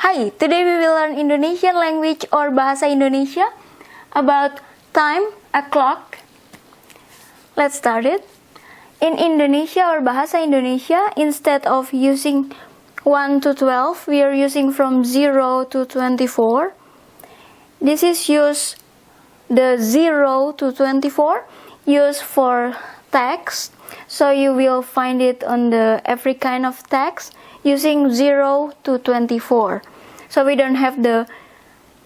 Hi, today we will learn Indonesian language or bahasa Indonesia about time, a clock. Let's start it. In Indonesia or bahasa Indonesia, instead of using 1 to 12, we are using from 0 to 24. This is the 0 to 24 used for text. So you will find it on every kind of text using 0 to 24. So we don't have the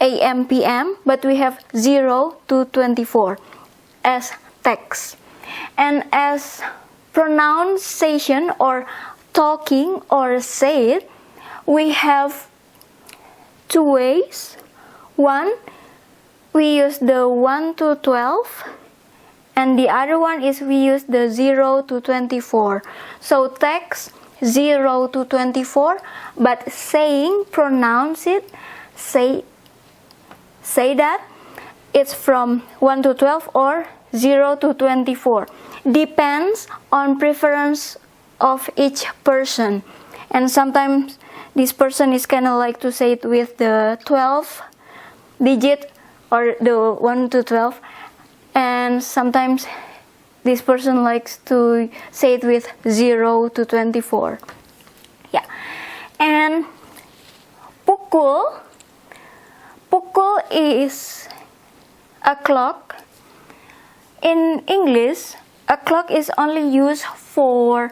AM, PM, but we have 0 to 24 as text. And as pronunciation or talking or say it, we have two ways. One, we use the 1 to 12, and the other one is we use the 0 to 24. So text 0 to 24, but saying, pronounce it, say that it's from 1 to 12 or 0 to 24. Depends on preference of each person. And sometimes this person is kind of like to say it with the 12 digit or the 1 to 12. And sometimes this person likes to say it with 0 to 24. Yeah. And pukul is a clock. In English, a clock is only used for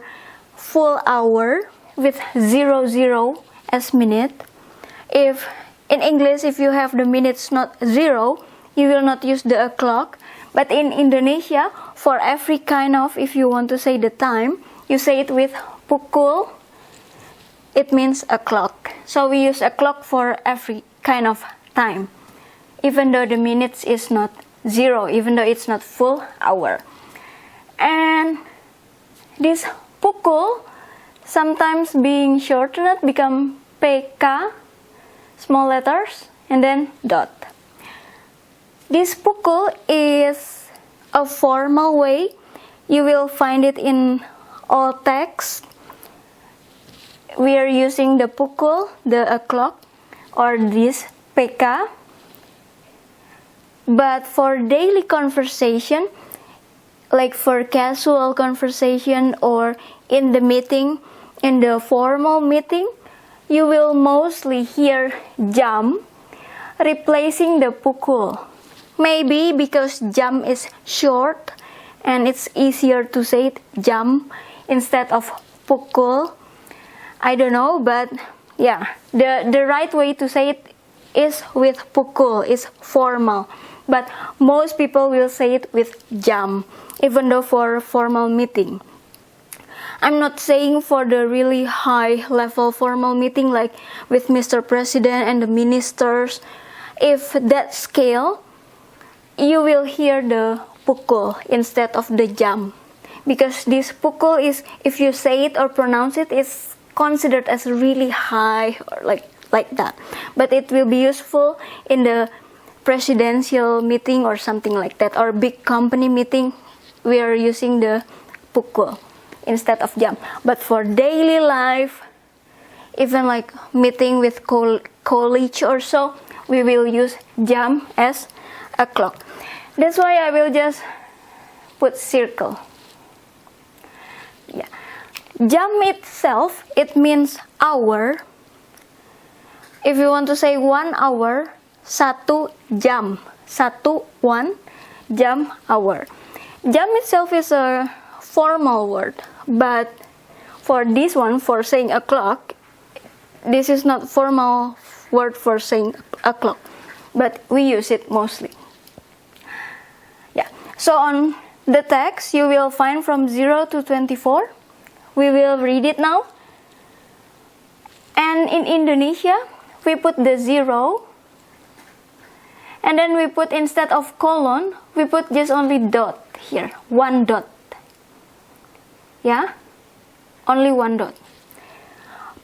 full hour with 00 as minute. If in English, if you have the minutes not 0, you will not use the clock. But in Indonesia, for every kind of, if you want to say the time, you say it with pukul. It means a clock. So we use a clock for every kind of time, even though the minutes is not 0, even though it's not full hour. And this pukul sometimes being shortened become PK, small letters, and then dot. This pukul is a formal way. You will find it in all texts. We are using the pukul, the clock, or this PK. But for daily conversation, like for casual conversation or in the meeting, in the formal meeting, you will mostly hear jam replacing the pukul. Maybe because jam is short and it's easier to say it jam instead of pukul. I don't know, but yeah, the right way to say it is with pukul, is formal. But most people will say it with jam, even though for formal meeting. I'm not saying for the really high level formal meeting like with Mr. President and the ministers. If that scale, you will hear the pukul instead of the jam. Because this pukul is, if you say it or pronounce it, is considered as really high or like that. But it will be useful in the presidential meeting or something like that, or big company meeting. We are using the pukul instead of jam. But for daily life, even like meeting with college or so, we will use jam as a clock. That's why I will just put circle. Yeah. Jam itself, it means hour. If you want to say 1 hour, 1 jam. 1 jam hour. Jam itself is a formal word, but for this one, for saying a clock, this is not formal word for saying a clock, but we use it mostly. Yeah. So on the text, you will find from 0 to 24. We will read it now. And in Indonesia, we put the 0. And then we put, instead of colon, we put just only dot here. 1 dot. Yeah? Only 1 dot.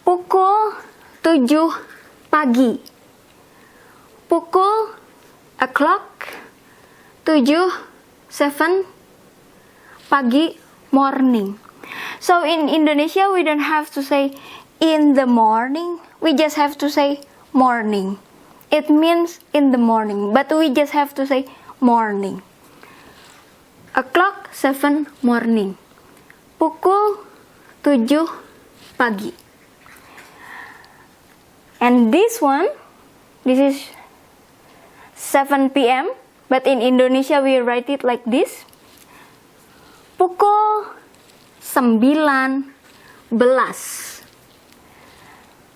Pukul 7 pagi. Pukul, o'clock, 7 pagi, morning. So in Indonesia, we don't have to say in the morning. We just have to say morning. It means in the morning, but we just have to say morning. O'clock, 7 morning. Pukul 7 pagi. And this is 7 p.m. But in Indonesia we write it like this. Pukul 9 belas.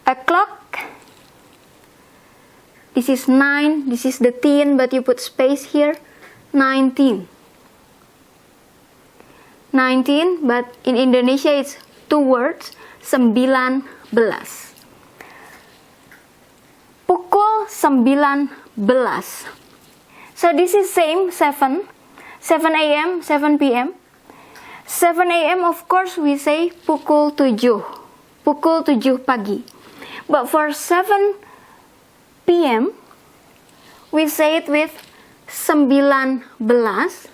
O'clock. This is 9. This is the 10, but you put space here. 19. 19, but in Indonesia it's 2 words. 9 belas. Pukul 9 belas. So this is same 7 a.m., 7 p.m. 7 a.m. of course we say pukul 7. Pukul 7 pagi. But for 7 p.m. we say it with 9 belas.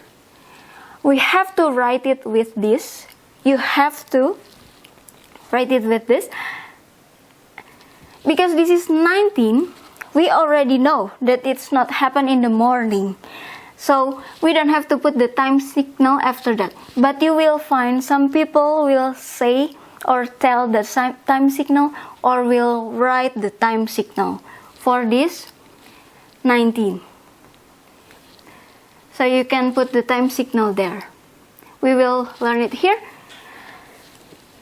We have to write it with this. You have to write it with this. Because this is 19, we already know that it's not happen in the morning. So we don't have to put the time signal after that. But you will find some people will say or tell the time signal or will write the time signal for this 19. So you can put the time signal there. We will learn it here.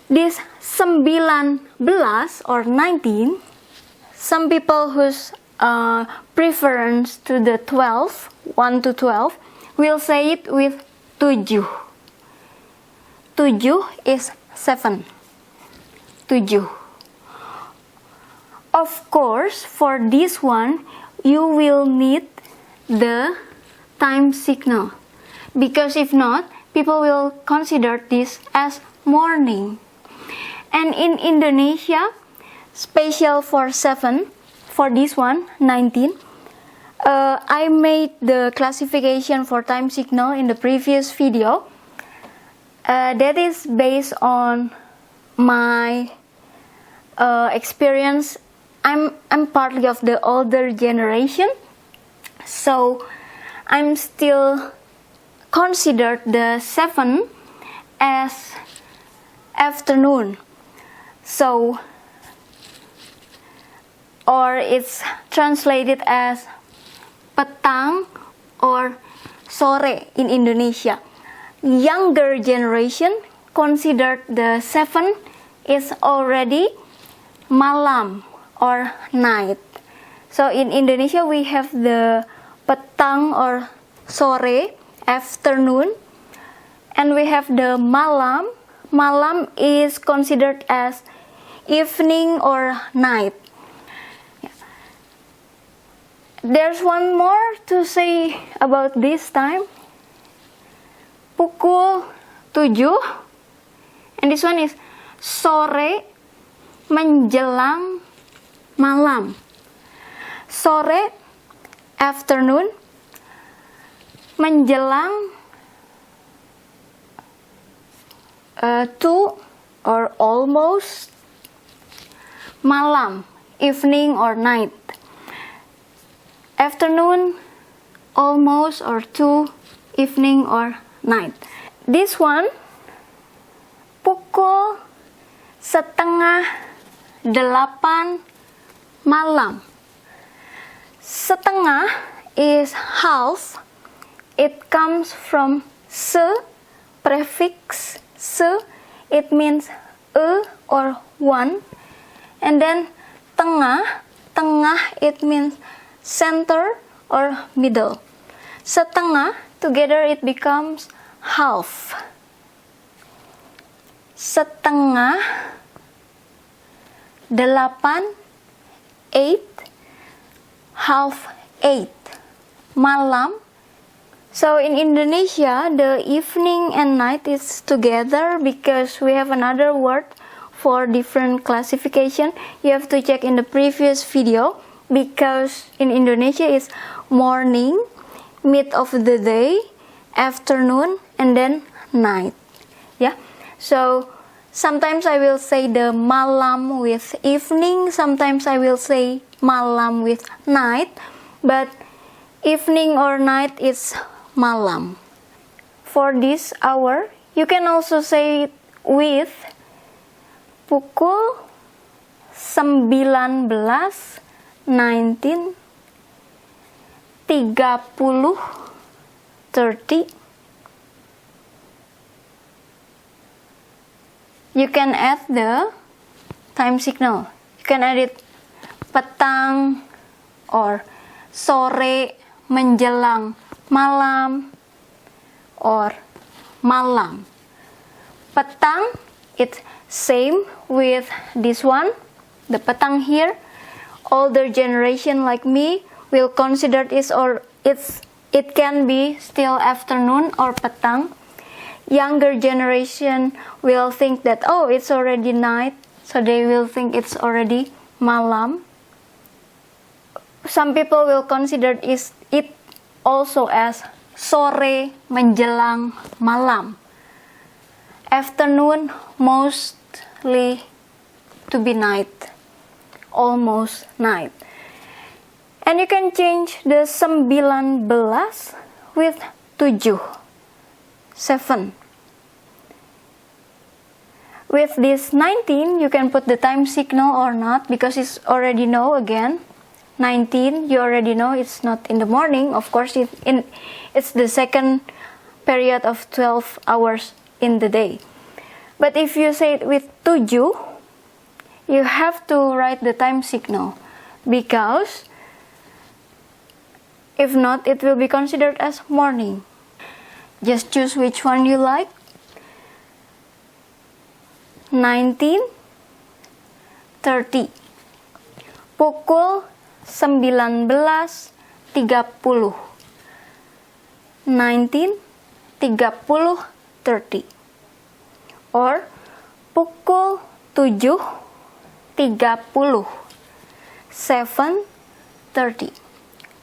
This 9 belas or 19, some people whose preference to the 12, 1 to 12, will say it with 7. 7 is 7. 7. Of course, for this one, you will need the time signal. Because if not, people will consider this as morning. And in Indonesia, special for 7, for this one, 19, I made the classification for time signal in the previous video. That is based on my experience. I'm partly of the older generation, so I'm still considered the 7 as afternoon. So, or it's translated as petang or sore in Indonesia. Younger generation considered the 7 is already malam or night. So in Indonesia we have the petang or sore, afternoon, and we have the malam. Malam is considered as evening or night. There's one more to say about this time. Pukul 7, and this one is sore menjelang malam. Sore, afternoon, menjelang to or almost malam, evening or night. Afternoon, almost or to, evening or night. This one, pukul 7:30 malam. Setengah is half. It comes from se, prefix se. It means or one. And then tengah, tengah it means center or middle. Setengah, together it becomes half. Setengah, 8, 8, half 8, malam. So in Indonesia, the evening and night is together because we have another word for different classification. You have to check in the previous video because in Indonesia it's morning, mid of the day, afternoon, and then night. Yeah. So Sometimes I will say the malam with evening, sometimes I will say malam with night, but evening or night is malam. For this hour, you can also say it with pukul 19, 19, 30, 30. You can add the time signal. You can add it petang or sore menjelang malam or malam. Petang, it's same with this one. The petang here, older generation like me will consider this or it can be still afternoon or petang. Younger generation will think that, oh, it's already night, so they will think it's already malam. Some people will consider it also as sore menjelang malam. Afternoon mostly to be night, almost night. And you can change the 19 with 7, 7. With this 19, you can put the time signal or not, because it's already know again. 19, you already know it's not in the morning. Of course, it's the second period of 12 hours in the day. But if you say it with 7, you have to write the time signal, because if not, it will be considered as morning. Just choose which one you like. 19, 30. Pukul 19.30. 19, 30, 30. Or pukul 7.30. 7:30.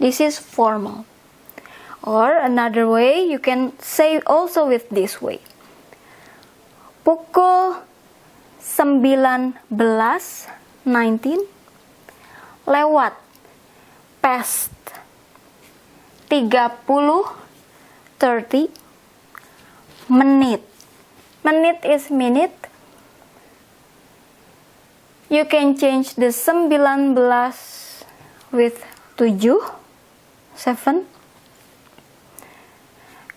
This is formal. Or another way, you can say also with this way. Pukul 19, 19, lewat, past, 30, 30, menit. Menit is minute. You can change the 19 with 7, 7.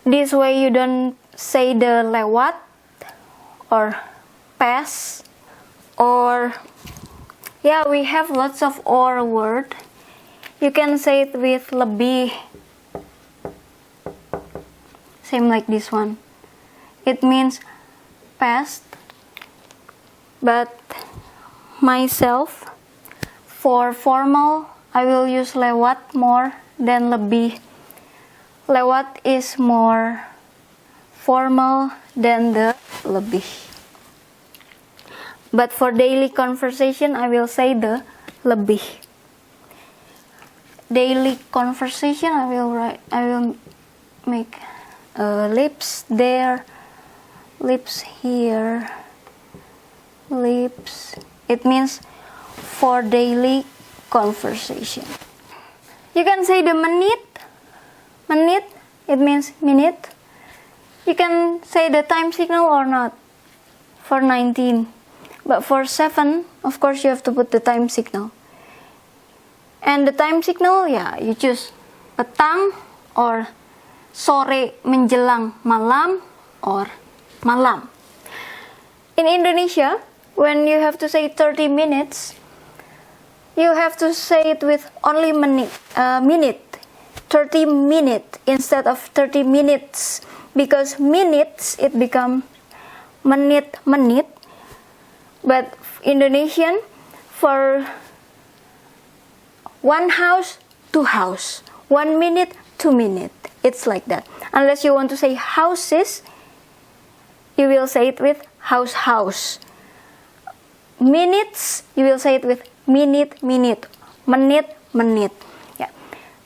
This way you don't say the lewat or pass, or we have lots of or word. You can say it with lebih, same like this one. It means past, but myself, for formal, I will use lewat more than lebih. Lewat is more formal than the lebih. But for daily conversation, I will say the lebih. Daily conversation, I will make lips there, lips here, lips. It means for daily conversation. You can say the menit. Menit, it means minute. You can say the time signal or not for 19. But for 7, of course, you have to put the time signal. And the time signal, you choose petang or sore menjelang malam or malam. In Indonesia, when you have to say 30 minutes, you have to say it with only minute. 30 minutes instead of 30 minutes, because minutes it become menit. But Indonesian, for one house, 2 house, 1 minute, 2 minute. It's like that. Unless you want to say houses, you will say it with house. Minutes, you will say it with minute. Menit.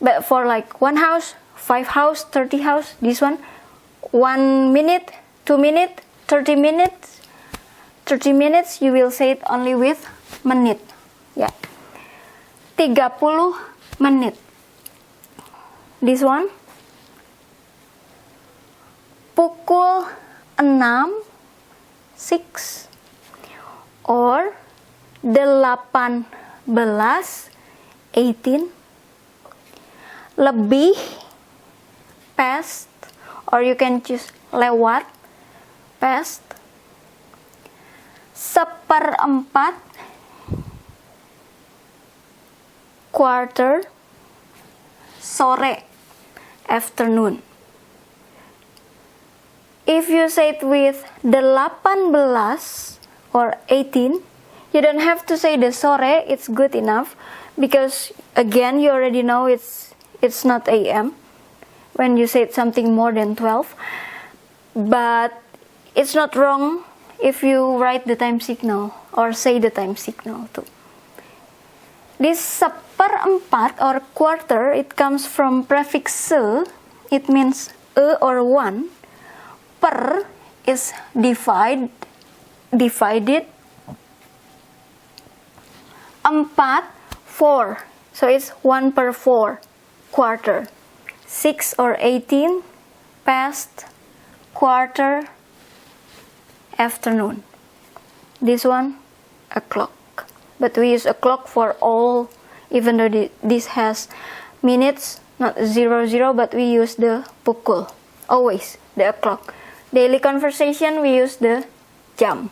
But for like 1 house, 5 house, 30 house, this one, 1 minute, 2 minute, 30 minutes, 30 minutes, you will say it only with menit. Ya. 30 menit. This one. Pukul 6, 6. Or 18, 18. Lebih, past. Or you can choose lewat, past. 1/4, quarter. Sore, afternoon. If you say it with 18 or 18, you don't have to say the sore, it's good enough, because again, you already know it's not AM when you say something more than 12. But it's not wrong if you write the time signal or say the time signal too. This 1/4 or quarter, it comes from prefix se. It means or 1. Per is divided. 4, 4. So it's 1/4, quarter. 6 or 18, past, quarter, afternoon. This one, o'clock. But we use o'clock for all, even though this has minutes, not 00, but we use the pukul. Always the o'clock. Daily conversation, we use the jam.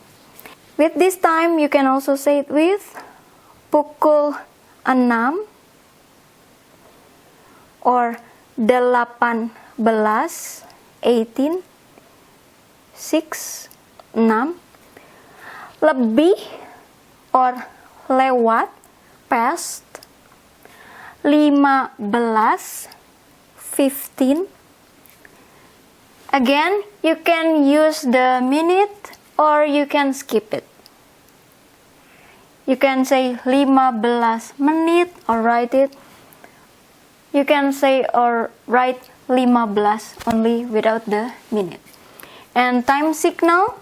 With this time, you can also say it with pukul 6 or 18, 18, 6, 6. Lebih or lewat, past. 15, 15. Again, you can use the minute or you can skip it. You can say 15 menit or write it. You can say or write 15 only without the minute. And time signal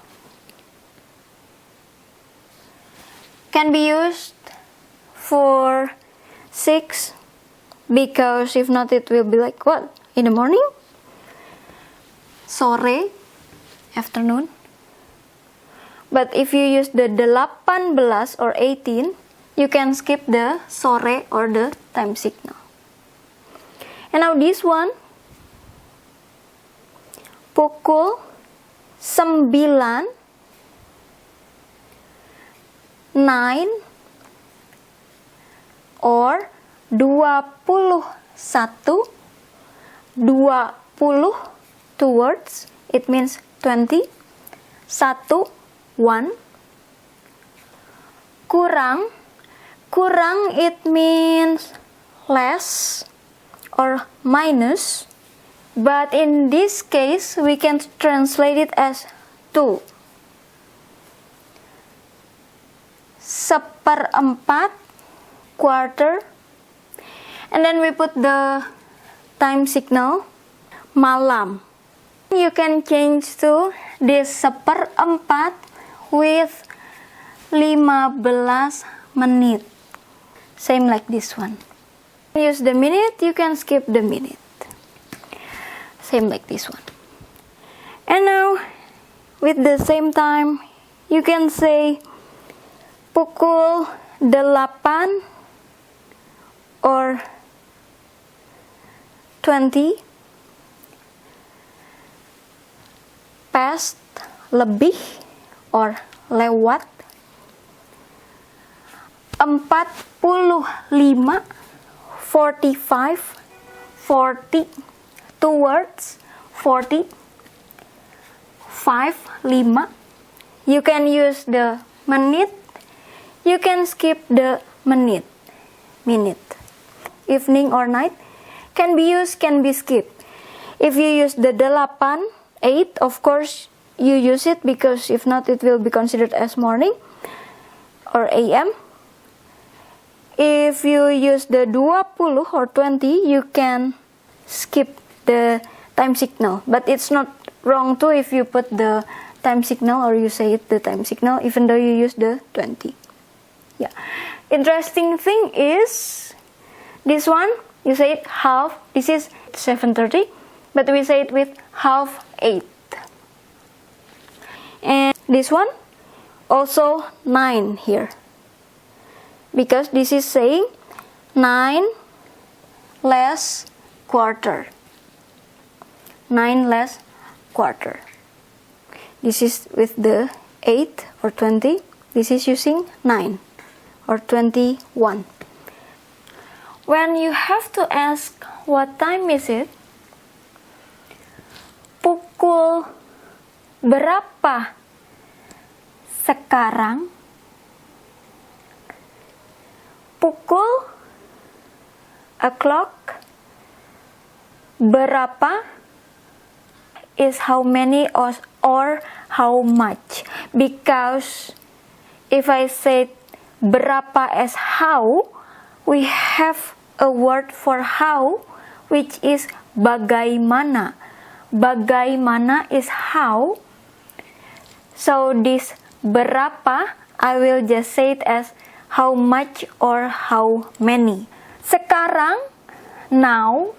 can be used for 6, because if not it will be like what? In the morning? Sore, afternoon. But if you use the 18 or 18, you can skip the sore or the time signal. And now this one, pukul 9, 9 or 21, 20, 2 words, it means 20, 1. Kurang, kurang it means less or minus, but in this case we can translate it as 2. 1/4, quarter, and then we put the time signal malam. You can change to this 1/4 with 15 menit. Same like this one. Use the minute, you can skip the minute. Same like this one. And now, with the same time, you can say pukul 8 or 20, past, lebih or lewat, 45, 45, 40, 2 words, 40, 5, 5. You can use the menit, you can skip the minute. Evening or night can be used, can be skipped. If you use the 8, of course you use it, because if not it will be considered as morning or AM. If you use the 20 or 20, you can skip the time signal, but it's not wrong too if you put the time signal, or you say it the time signal, even though you use the 20. Yeah. Interesting thing is, this one, you say it half, this is 7:30, but we say it with half 8. And this one, also 9 here, because this is saying 9 less quarter. 9 less quarter. This is with the 8 or 20. This is using 9 or 21. When you have to ask what time is it, pukul berapa sekarang? Pukul, o'clock, berapa is how many or how much. Because if I say berapa as how, we have a word for how, which is bagaimana. Bagaimana is how. So this berapa, I will just say it as how much or how many. Sekarang, now,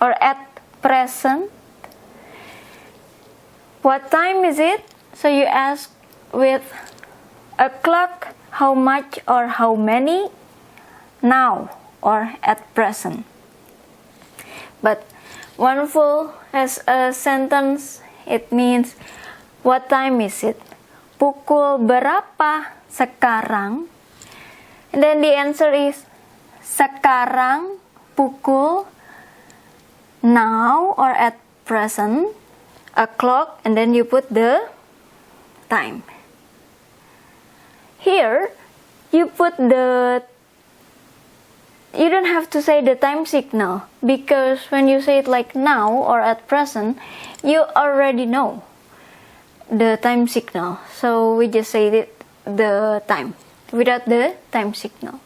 or at present. What time is it? So you ask with o'clock, how much or how many? Now or at present. But one full as a sentence, it means what time is it? Pukul berapa sekarang? And then the answer is sekarang pukul, now or at present, o'clock, and then you put the time. Here, you don't have to say the time signal, because when you say it like now or at present, you already know the time signal. So we just say the time without the time signal.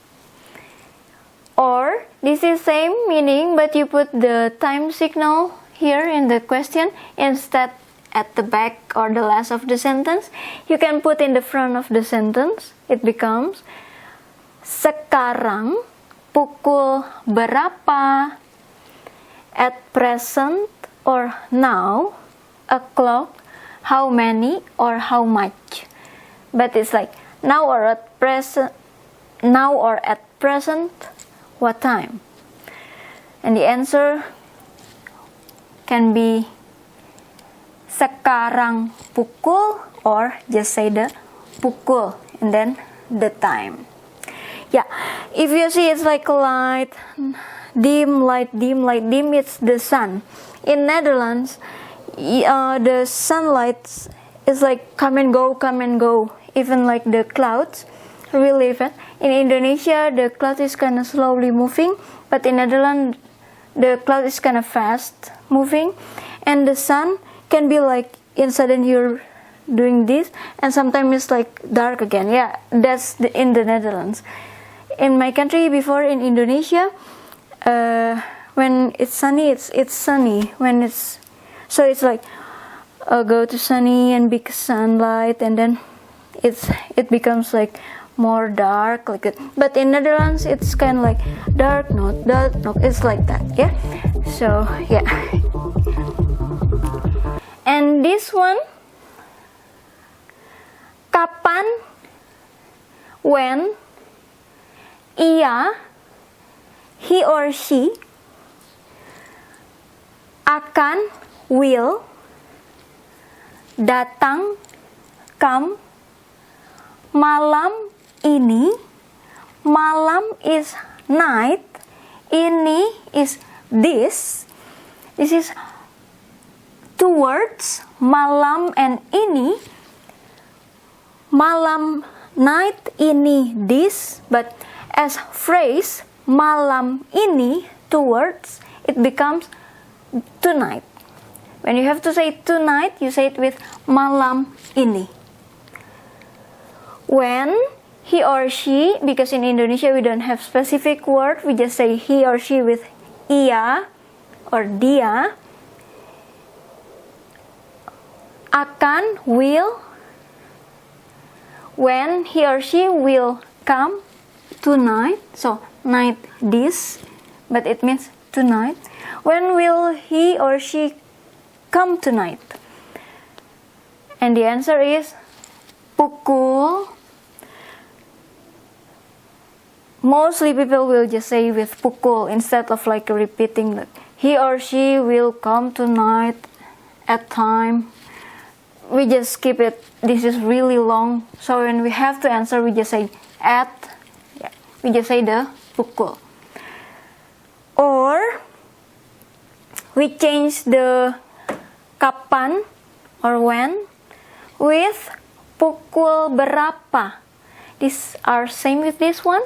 Or this is same meaning, but you put the time signal here in the question instead at the back or the last of the sentence. You can put in the front of the sentence. It becomes sekarang pukul berapa, at present or now, o'clock, how many or how much. But it's like now or at present, what time? And the answer can be sekarang pukul, or just say the pukul and then the time. Yeah, if you see it's like light, dim, light, dim, light, dim, it's the sun. In Netherlands, the sunlight is like come and go, even like the clouds, really even. In Indonesia, the cloud is kind of slowly moving, but in Netherlands, the cloud is kind of fast moving, and the sun can be like in sudden you're doing this, and sometimes it's like dark again. Yeah, that's in the Netherlands. In my country before, in Indonesia, when it's sunny, it's sunny. When it's like go to sunny and big sunlight, and then it becomes like more dark like it. But in Netherlands, it's kind of like dark, not dark, no. It's like that, yeah. So yeah. And this one, kapan, when, ia, he or she, akan, will, datang, come, malam, ini, malam is night, ini is this. This is two words, malam and ini. Malam, night, ini, this. But as phrase, malam ini, two words, it becomes tonight. When you have to say tonight, you say it with malam ini. When he or she, because in Indonesia we don't have specific word, we just say he or she with ia or dia. akan, will, when he or she will come tonight. So night this, but it means tonight. When will he or she come tonight? And the answer is pukul. Mostly people will just say with pukul instead of like repeating that he or she will come tonight at time. We just skip it. This is really long. So when we have to answer, we just say at. Yeah, we just say the pukul. Or we change the kapan or when with pukul berapa. These are same with this one.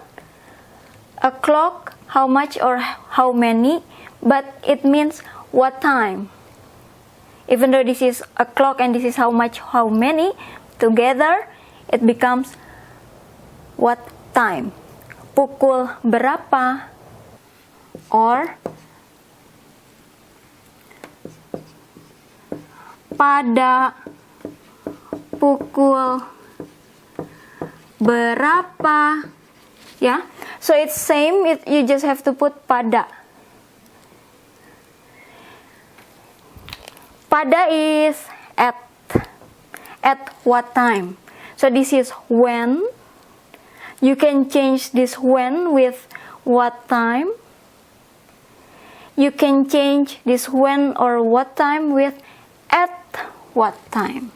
O'clock, how much or how many, but it means what time. Even though this is o'clock and this is how much, how many, together it becomes what time. Pukul berapa or pada pukul berapa. Yeah, so it's same, you just have to put pada. Pada is at what time. So this is when. You can change this when with what time. You can change this when or what time with at what time.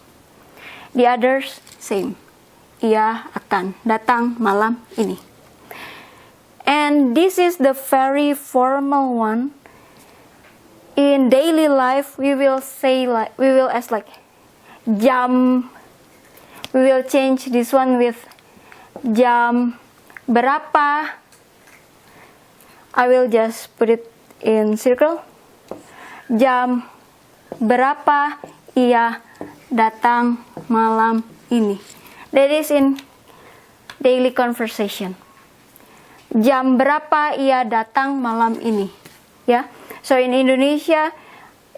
The others same. Ia akan datang malam ini. And this is the very formal one. In daily life, we will say like, we will ask like jam. We will change this one with jam berapa. I will just put it in circle. Jam berapa ia datang malam ini. That is in daily conversation. Jam berapa ia datang malam ini. Yeah. So in Indonesia,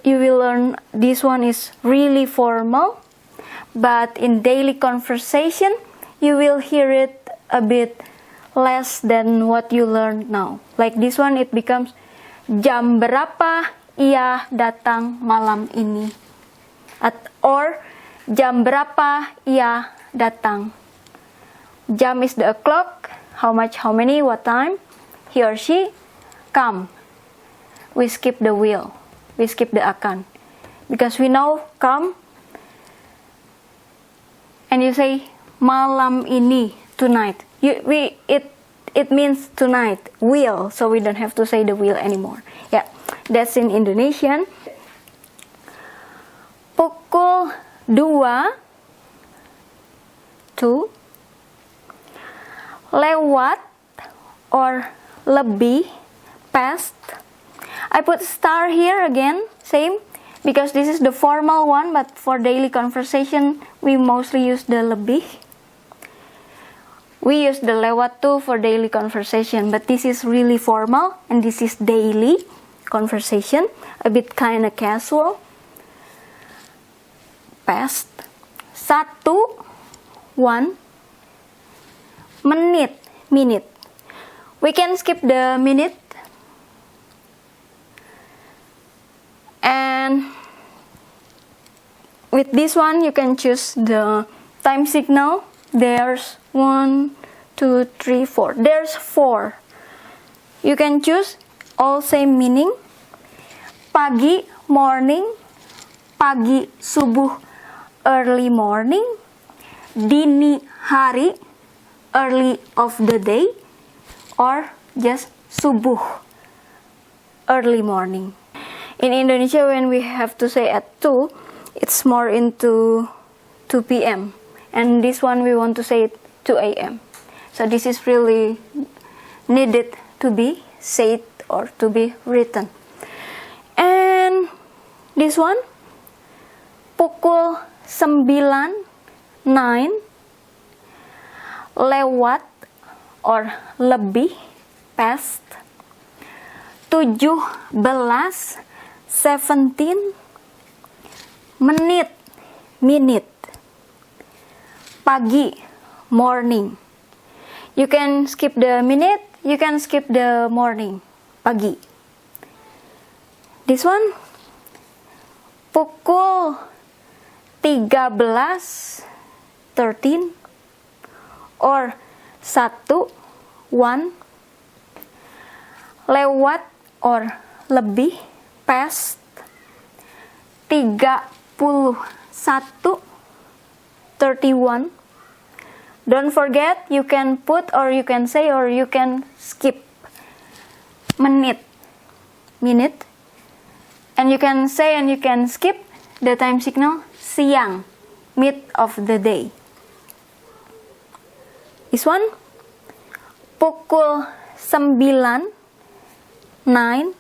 you will learn this one is really formal, but in daily conversation, you will hear it a bit less than what you learned now. Like this one, it becomes jam berapa ia datang malam ini, or jam berapa ia datang. Jam is the o'clock. How much, how many, what time. He or she come. We skip the will. We skip the akan. Because we know come. And you say malam ini, tonight. It means tonight. Will. So we don't have to say the will anymore. Yeah. That's in Indonesian. Pukul 2. 2. Lewat or lebih, past. I put star here again, same, because this is the formal one, but for daily conversation, we mostly use the lebih. We use the lewat too for daily conversation, but this is really formal, and this is daily conversation, a bit kind of casual. Past. 1. Menit, minute. We can skip the minute. And with this one, you can choose the time signal. There's 1, 2, 3, 4. There's 4. You can choose all same meaning. Pagi, morning. Pagi, subuh, early morning. Dini hari, early of the day, or just subuh, early morning. In Indonesia, when we have to say at 2, it's more into 2 p.m. And this one we want to say it 2 a.m. So this is really needed to be said or to be written. And this one, pukul 9, 9. Lewat or lebih, past. 17, 17. Menit, minute. Pagi, morning. You can skip the minute, you can skip the morning. Pagi. This one, pukul 13, 13, or 1, lewat or lebih, past, 31, 31. Don't forget, you can put or you can say or you can skip menit, minute, and you can say and you can skip the time signal siang, mid of the day. This one, pukul 9, 9,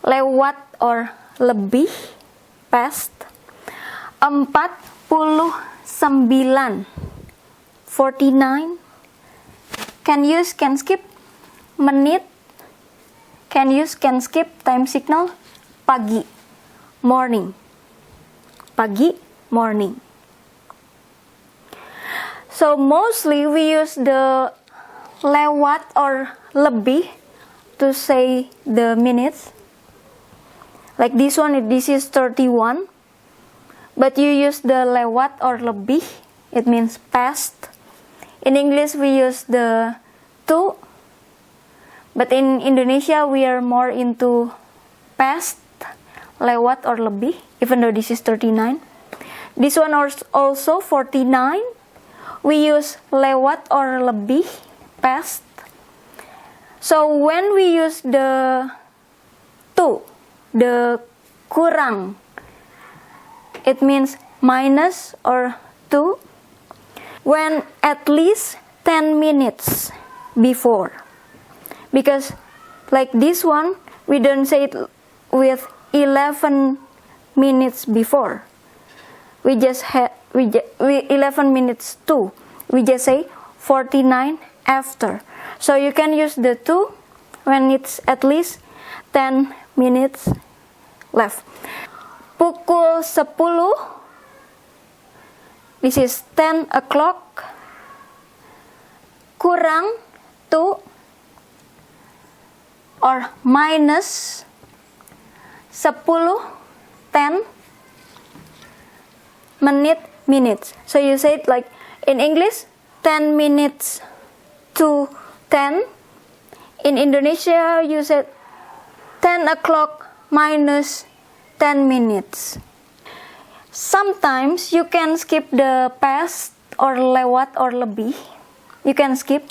lewat or lebih, past, 49, 49. Can use, can skip menit, can use, can skip time signal pagi, morning. Pagi, morning. So mostly we use the lewat or lebih to say the minutes. Like this one, this is 31. But you use the lewat or lebih, it means past. In English we use the to, but in Indonesia we are more into past, lewat or lebih, even though this is 39. This one also 49. We use lewat or lebih, past. So when we use the to, the kurang, it means minus or 2 when at least 10 minutes before. Because like this one, we don't say it with 11 minutes before. We just had 11 minutes to. We just say 49 after. So you can use the to when it's at least 10 minutes left. Pukul 10, this is 10 o'clock, kurang 2 or minus 10, 10, minutes. So you say it like in English, 10 minutes to 10. In Indonesia, you said 10 o'clock minus 10 minutes. Sometimes you can skip the past or lewat or lebih. You can skip.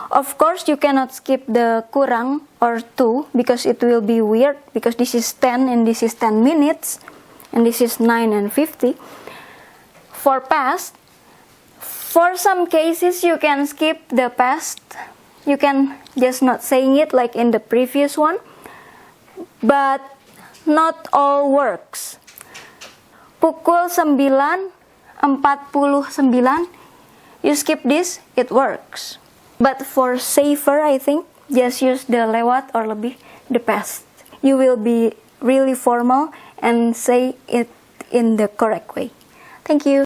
Of course, you cannot skip the kurang or 2 because it will be weird because this is 10 and this is 10 minutes and this is 9 and 50. For past, for some cases you can skip the past. You can just not saying it like in the previous one. But not all works. Pukul 9:49, you skip this, it works. But for safer, I think, just use the lewat or lebih, the past. You will be really formal and say it in the correct way. Thank you.